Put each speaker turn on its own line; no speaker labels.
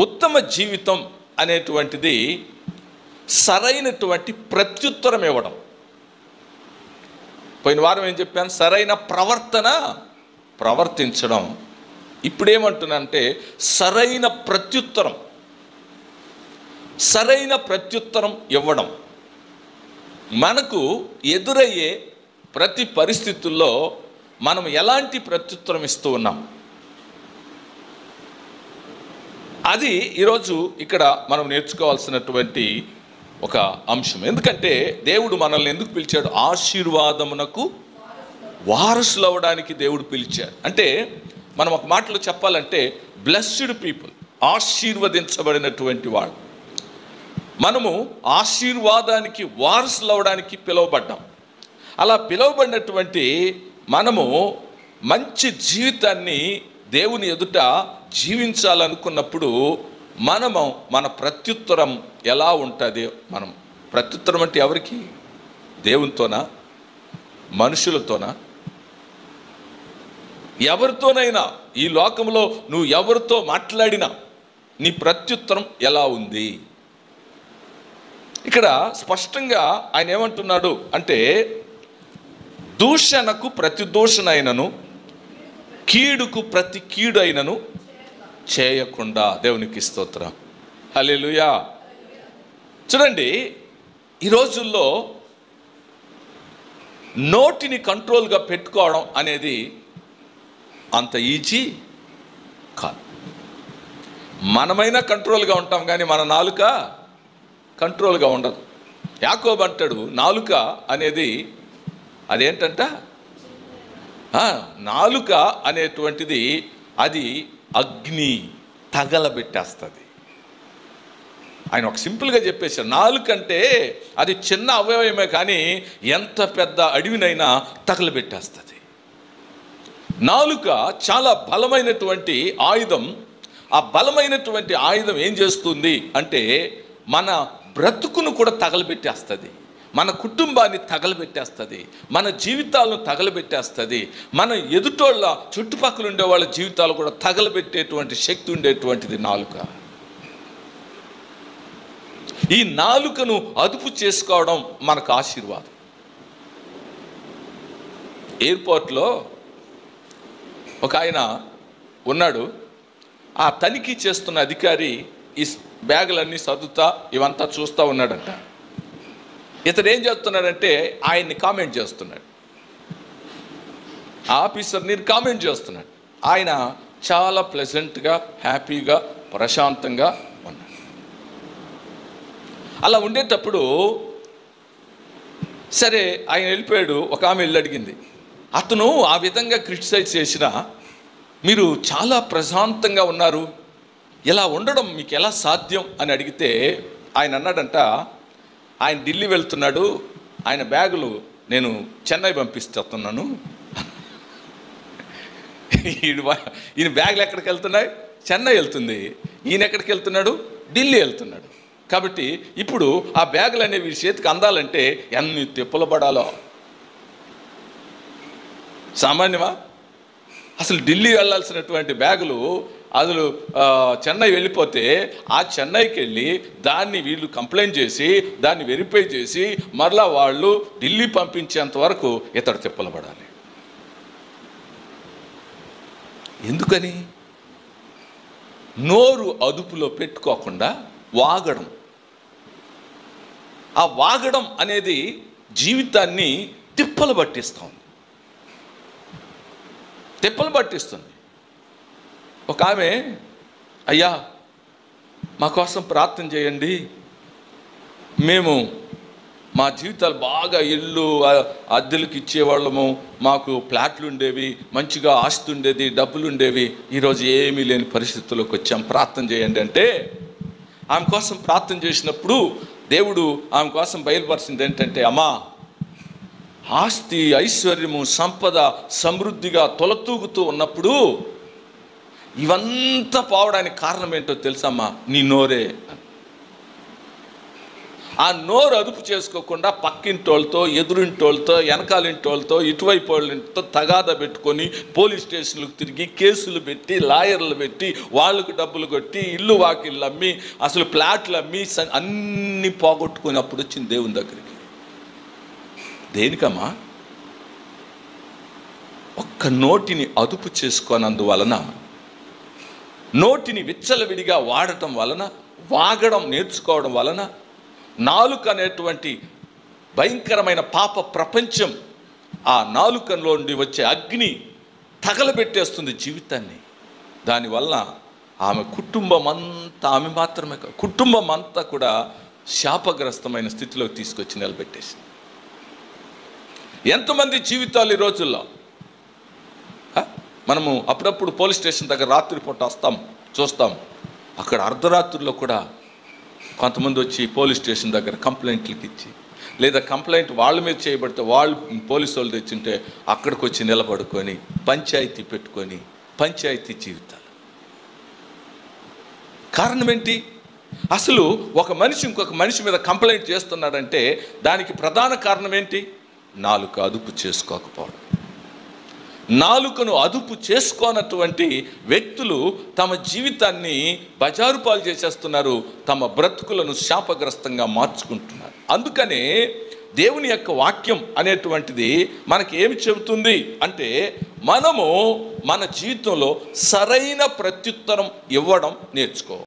ఉత్తమ జీవితం అనేటువంటిది సరైనటువంటి ప్రత్యుత్తరం ఇవ్వడం. పోయిన వారం ఏం చెప్పాను? సరైన ప్రవర్తన ప్రవర్తించడం. ఇప్పుడేమంటున్నానంటే సరైన ప్రత్యుత్తరం ఇవ్వడం. మనకు ఎదురయ్యే ప్రతి పరిస్థితుల్లో మనం ఎలాంటి ప్రత్యుత్తరం ఇస్తూ ఉన్నాం, అది ఈరోజు ఇక్కడ మనం నేర్చుకోవాల్సినటువంటి ఒక అంశం. ఎందుకంటే దేవుడు మనల్ని ఎందుకు పిలిచాడు? ఆశీర్వాదమునకు వారసులు అవ్వడానికి దేవుడు పిలిచాడు. అంటే మనం ఒక మాటలో చెప్పాలంటే బ్లెస్డ్ పీపుల్, ఆశీర్వదించబడినటువంటి వాళ్ళు. మనము ఆశీర్వాదానికి వారసులు అవ్వడానికి పిలువబడ్డాం. అలా పిలువబడినటువంటి మనము మంచి జీవితాన్ని దేవుని ఎదుట జీవించాలనుకున్నప్పుడు మన ప్రత్యుత్తరం ఎలా ఉంటుంది? మనం ప్రత్యుత్తరం అంటే ఎవరికి? దేవునితోనా? మనుషులతోనా? ఎవరితోనైనా ఈ లోకంలో నువ్వు ఎవరితో మాట్లాడినా నీ ప్రత్యుత్తరం ఎలా ఉంది? ఇక్కడ స్పష్టంగా ఆయన ఏమంటున్నాడు అంటే, దూషణకు ప్రతి దూషణ అయినను, కీడుకు ప్రతి కీడు అయినను చేయకుండా. దేవునికి స్తోత్రం, హల్లెలూయా. చూడండి, ఈ రోజుల్లో నోటిని కంట్రోల్గా పెట్టుకోవడం అనేది అంత ఈజీ కాదు. మనమైనా కంట్రోల్గా ఉంటాం, కానీ మన నాలుక కంట్రోల్గా ఉండదు. యాకోబు అంటాడు, నాలుక అనేది అదేంటంట, నాలుక అనేటువంటిది అది అగ్ని తగలబెట్టేస్తుంది. ఆయన ఒక సింపుల్గా చెప్పేశారు, నాలుక అంటే అది చిన్న అవయవమే, కానీ ఎంత పెద్ద అడవినైనా తగలబెట్టేస్తుంది. నాలుక చాలా బలమైనటువంటి ఆయుధం. ఆ బలమైనటువంటి ఆయుధం ఏం చేస్తుంది అంటే మన బ్రతుకును కూడా తగలబెట్టేస్తుంది, మన కుటుంబాన్ని తగలబెట్టేస్తుంది, మన జీవితాలను తగలబెట్టేస్తుంది, మన ఎదుటోళ్ళ చుట్టుపక్కల ఉండే వాళ్ళ జీవితాలు కూడా తగలబెట్టేటువంటి శక్తి ఉండేటువంటిది నాలుక. ఈ నాలుకను అదుపు చేసుకోవడం మనకు ఆశీర్వాదం. ఎయిర్పోర్ట్లో ఒక ఆయన ఉన్నాడు. ఆ తనిఖీ చేస్తున్న అధికారి ఈ బ్యాగులన్నీ సర్దుతా ఇవంతా చూస్తూ ఉన్నాడంట. ఇతను ఏం చేస్తున్నాడంటే ఆయన్ని కామెంట్ చేస్తున్నాడు, ఆ ఆఫీసర్ని కామెంట్ చేస్తున్నాడు. ఆయన చాలా ప్లెజెంట్గా, హ్యాపీగా, ప్రశాంతంగా ఉన్నాడు. అలా ఉండేటప్పుడు సరే ఆయన వెళ్ళిపోయాడు. ఒక ఆమె వెళ్ళి అడిగింది, అతను ఆ విధంగా క్రిటిసైజ్ చేసినా మీరు చాలా ప్రశాంతంగా ఉన్నారు, ఇలా ఉండడం మీకు ఎలా సాధ్యం అని అడిగితే ఆయన అన్నాడంట, ఆయన ఢిల్లీ వెళ్తున్నాడు, ఆయన బ్యాగులు నేను చెన్నై పంపిస్తున్నాను. ఈయన బ్యాగులు ఎక్కడికి వెళ్తున్నాయి? చెన్నై వెళ్తుంది. ఈయన ఎక్కడికి వెళ్తున్నాడు? ఢిల్లీ వెళ్తున్నాడు. కాబట్టి ఇప్పుడు ఆ బ్యాగులు అనేవి చేతికి అందాలంటే ఎన్ని తిప్పలు పడాలో. సామాన్యమా? అసలు ఢిల్లీ వెళ్ళాల్సినటువంటి బ్యాగులు అసలు చెన్నై వెళ్ళిపోతే ఆ చెన్నైకి వెళ్ళి దాన్ని వీళ్ళు కంప్లైంట్ చేసి దాన్ని వెరిఫై చేసి మరలా వాళ్ళు ఢిల్లీ పంపించేంత వరకు ఇతడు తిప్పలు పడాలి. ఎందుకని? నోరు అదుపులో పెట్టుకోకుండా వాగడం. ఆ వాగడం అనేది జీవితాన్ని తిప్పలు పట్టిస్తుంది. ఒక ఆమె, అయ్యా మా కోసం ప్రార్థన చేయండి, మేము మా జీవితాలు బాగా ఇల్లు అద్దెలకు ఇచ్చేవాళ్ళము, మాకు ఫ్లాట్లు ఉండేవి, మంచిగా ఆస్తి ఉండేది, డబ్బులు ఉండేవి, ఈరోజు ఏమీ లేని పరిస్థితుల్లోకి వచ్చాం, ప్రార్థన చేయండి అంటే, ఆమె కోసం ప్రార్థన చేసినప్పుడు దేవుడు ఆమె కోసం బయలుపరిచింది ఏంటంటే, అమ్మా ఆస్తి, ఐశ్వర్యము, సంపద సమృద్ధిగా తొలతూగుతూ ఉన్నప్పుడు ఇవంతా పోవడానికి కారణం ఏంటో తెలుసమ్మా? నీ నోరే. ఆ నోరు అదుపు చేసుకోకుండా పక్కింటోళ్ళతో, ఎదురింటోళ్ళతో, వెనకాలింటోళ్ళతో, ఇటువైపు వాళ్ళతో తగాదా పెట్టుకొని పోలీస్ స్టేషన్లకు తిరిగి కేసులు పెట్టి, లాయర్లు పెట్టి, వాళ్ళకు డబ్బులు కొట్టి, ఇల్లు వాకిళ్ళు అమ్మి, అసలు ప్లాట్లు అమ్మి అన్నీ పోగొట్టుకొని అప్పుడు వచ్చింది దేవుని దగ్గరికి. దేనికమ్మా? ఒక్క నోటిని అదుపు చేసుకోనందువలన, నోటిని విచ్చలవిడిగా వాడటం వలన, వాగడం నేర్చుకోవడం వలన, నాలుక అనేటువంటి భయంకరమైన పాప ప్రపంచం, ఆ నాలుకలో నుండి వచ్చే అగ్ని తగలబెట్టేస్తుంది జీవితాన్ని. దానివల్ల ఆమె కుటుంబం అంతా, ఆమె మాత్రమే కాదు, కుటుంబం అంతా కూడా శాపగ్రస్తమైన స్థితిలోకి తీసుకొచ్చి నిలబెట్టేసింది. ఎంతమంది జీవితాలు ఈ రోజుల్లో మనము అప్పుడప్పుడు పోలీస్ స్టేషన్ దగ్గర రాత్రిపూట వస్తాం, చూస్తాం. అక్కడ అర్ధరాత్రుల్లో కూడా కొంతమంది వచ్చి పోలీస్ స్టేషన్ దగ్గర కంప్లైంట్లకి ఇచ్చి, లేదా కంప్లైంట్ వాళ్ళ మీద చేయబడితే వాళ్ళు పోలీసు వాళ్ళు తెచ్చింటే అక్కడికి వచ్చి నిలబడుకొని పంచాయతీ పెట్టుకొని పంచాయతీ జీవితాలు. కారణం ఏంటి? అసలు ఒక మనిషి ఇంకొక మనిషి మీద కంప్లైంట్ చేస్తున్నాడంటే దానికి ప్రధాన కారణం ఏంటి? నాలుక అదుపు చేసుకోకపోవడం. నాలుకను అదుపు చేసుకోనటువంటి వ్యక్తులు తమ జీవితాన్ని బజారు పాలు చేసేస్తున్నారు, తమ బ్రతుకులను శాపగ్రస్తంగా మార్చుకుంటున్నారు. అందుకనే దేవుని యొక్క వాక్యం అనేటువంటిది మనకి ఏమి చెబుతుంది అంటే, మనము మన జీవితంలో సరైన ప్రత్యుత్తరం ఇవ్వడం నేర్చుకోవాలి.